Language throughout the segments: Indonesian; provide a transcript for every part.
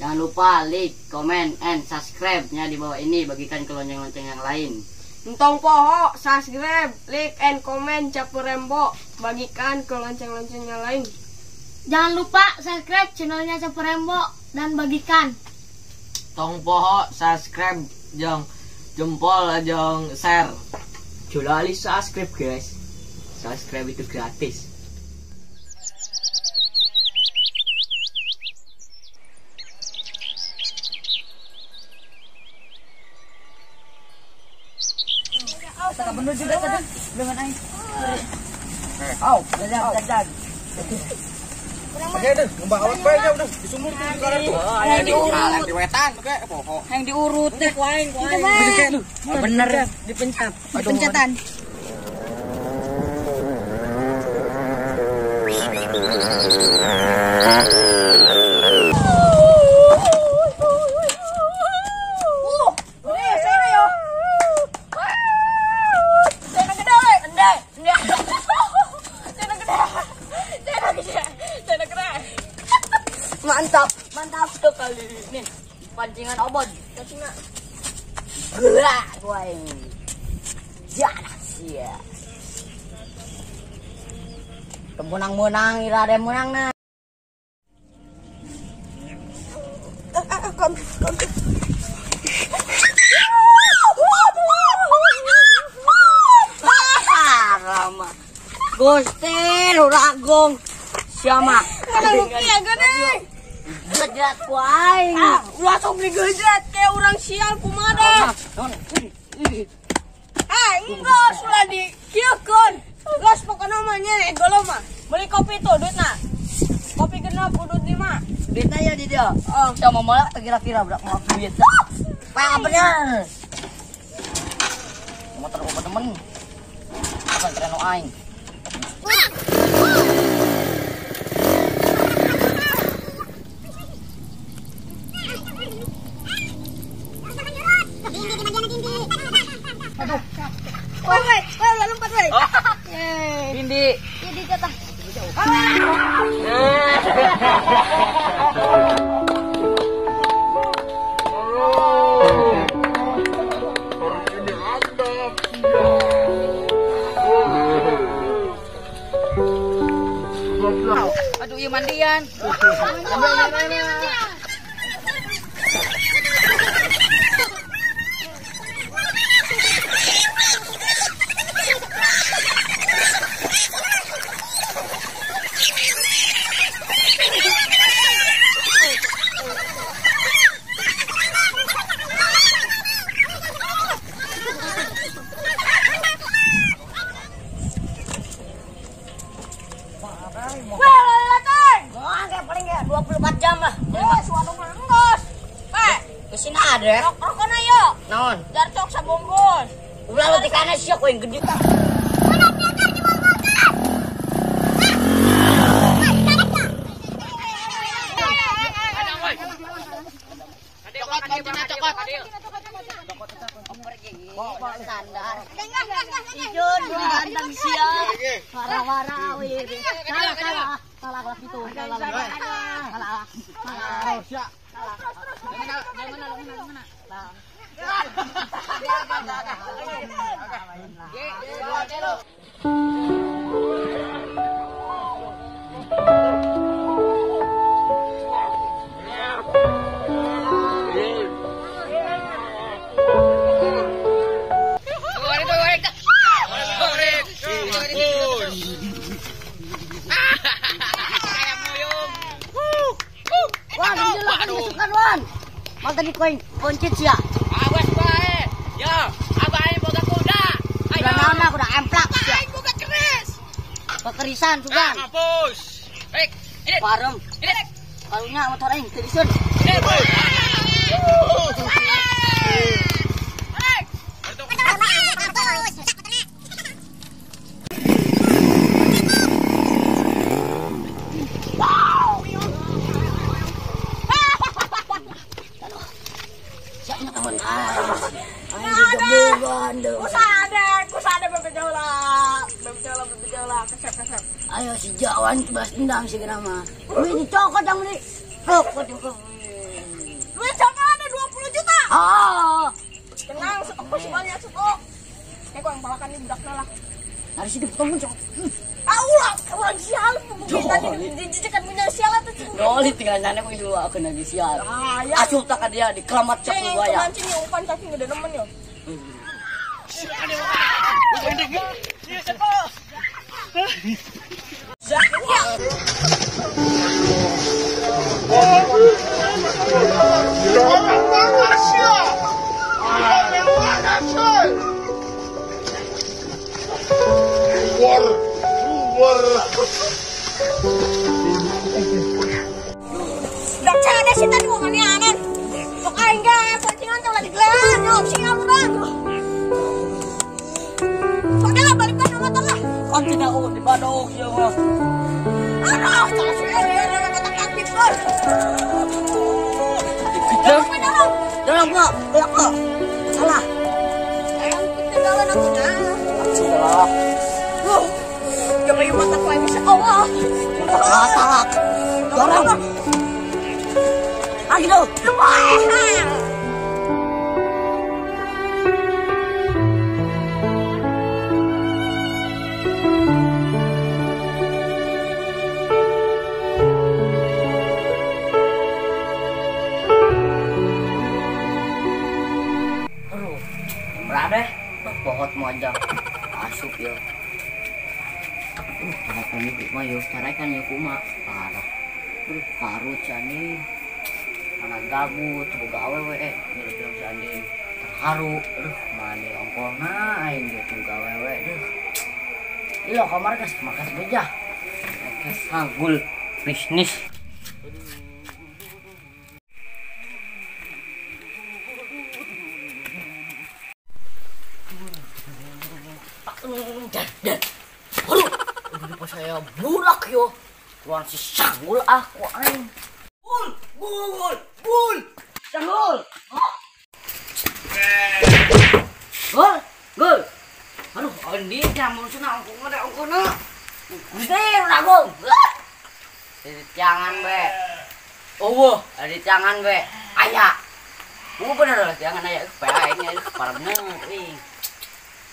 Jangan lupa like, comment, and subscribe-nya di bawah ini. Bagikan ke lonceng-lonceng yang lain. Entong poho, subscribe, like, and comment, capu rembo. Bagikan ke lonceng-lonceng yang lain. Jangan lupa subscribe channelnya Capu Rembo dan bagikan. Tong poho, subscribe, jong jempol, jong share. Julali subscribe guys. Subscribe itu gratis. Tak benar juga tadi dengan air. Oh, jajan. Oke deh, ngembang awak bae udah di sumur tuh di karet tuh. Di wetan kayak poho. Yang diurut teh kuaing. Bener dipencet. Pencetan. Mantap sekali nih pancingan obon. Gerak kuaing. Jalan sia. Kemunang-munang irade munang na. Rama. Gusti Ruragong. Siapa? Iya gede. Gejat kuaing. Langsung digejat kayak orang sial kumada. Enggak sudah dikieukeun. Gas pokoknya namanya golo mah. Beli kopi tuh duitna. Kopi genep udut 5. Duitnya ya di dia. Sama malah kira-kira berapa mau duit. Pak bener. Motor gua temen. Apa tereno aing. Woi, lompat woi. Tindi. Tindi jatah. Aduh, iya mandian. Paling ya 24 jam lah. Suatu bungkus. Kesini ada. Rokok na yo. Naon? Jarcok sabungkus. Ulah lo tikana siok yang gede. Ijun ganteng sia. Wara-wara wir. Salah gitu. Salah. Mal tadi koncit sia. Awas bae. Yo, abah ini boga kuda. Ayo nana kuda emplak sia. Aing boga keris. Pekerisan juga. Mampus. Baik, ini. Parem. Ini. Kalunya motor aing terisun. Ini, boy. Kusada bergejala, kesep. Ayo si Jawan balas dendam si Grama. Ini cokot yang beli. Cokot yang nih budakna lah. Harus hidup kamu cok. Aulah, orang sial kita dijejekan punya sial atau cing. Doli tinggal nanya ko itu aku lagi sial. Ah, ya. Asup tak dia di kelamat cok buaya. Mancing ya umpan cacing udah nemen ya. Dak ada sih tadi mau anan. Sok aing ge pancingan teh lagi gelan, nyok singal urang. Padahal balikan nama tengah. Kan tidak di badok ya mah. Aduh, salah sudah ya nama kata kakit bos. Dalam nggak? Belak nggak? Salah. Ketinggalan aku nah. Salah. Gak mau makan kue bisa Allah. Salah. Dorong. Lagi dong. Aduh, berada pohon mojang asup ya. Apa nih mah yo tarekan ya kuma parah. Karut cani. Anak gabut boga awewe bilang cani. Terharu. Mane ongkona aing gitu gawewe. Ilo kamar kas makas beja. Makas sanggul bisnis. Dan aduh saya burak yo tuan si sanggul aku aing bul sanggul gul aduh andi jamun sana ongkona gede udah gong jangan be ada jangan be ayah bener lah jangan ayah ini parah bener nih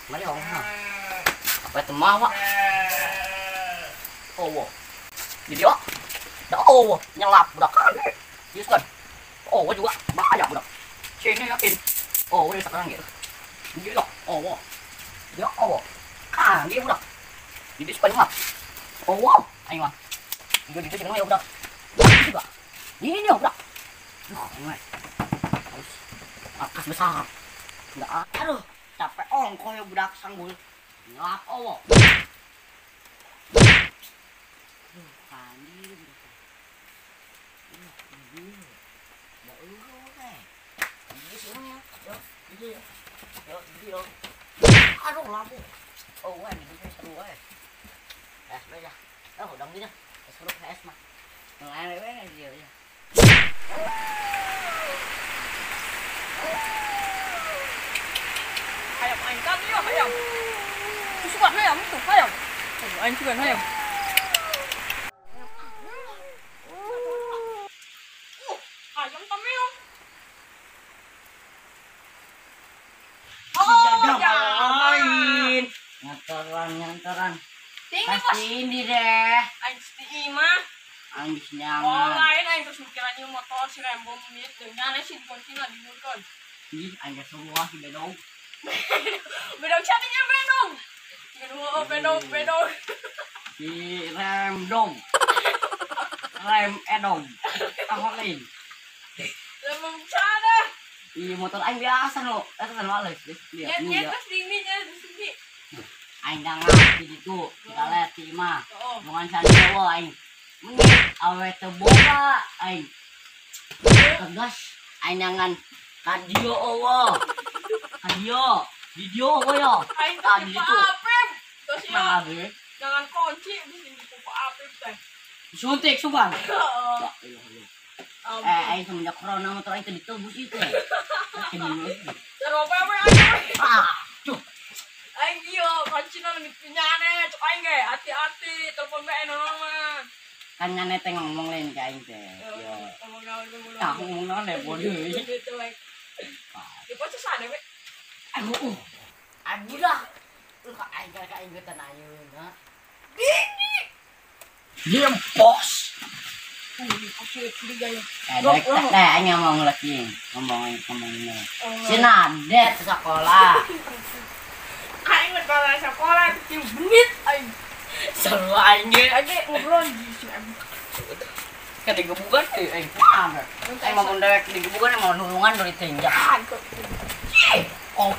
mari ongkona apa temah pak jadi nyelap budak kan yes kan juga banyak budak sini yakin udah sekarang gitu jadi dia kan dia budak jadi sepanjang lah ayo mah jadi itu ya budak juga ini dia budak harus akas besar enggak aduh capek ongko ya budak sanggul nyelap aduh lampu ini seru es beja udah gini seru es mah ngelain dia ya Hayam aing tadi ya hayam. Suka hayam itu hayam. Aing juga hayam. Ayam tamil. lain nyantaran pasti ini deh Aing di imah. aing Oh nyaman lain aing terus mikirannya motor si Rembo menit dengan si kunci nggak dimulkan. ih aing semua si bedong Bedong catinya bedong. Bedong. si Remdong Rem Edong apa lain Lemong cara. di motor aing biasa lo kan males lihat Nyet terus dinginnya di sini. aing jangan di situ kita lihat si Ima bukan saja wo aing menit awe teboga aing tegas aing jangan kadio wo kadio video wo yo Aing tadi di itu apem. Terus ya ngabe jangan kunci di sini pupa apem teh. suntik suban Oh. aing semenjak corona motor aing teh ditebus itu Terus apa aing? cuh Aing iyo kunci nang dipinyane cok aing ge hati-hati telepon bae mah. kan nyane teh ngomong lain ke aing teh yo tak ngomong naon deh bodoh Di pos sana we. aduh dah Lu kak ingetan ayeun, ha. Diam, bos. Aing ngomong lagi, ngomong. Si Nadet sekolah. Aing mah kalau sekolah 7 menit aing. Seru aing ge. Aing ngobrol di sini. Kan digebukan aing paham. Aing mau dewek digebukan mau nulungan dari tinjak. Oh.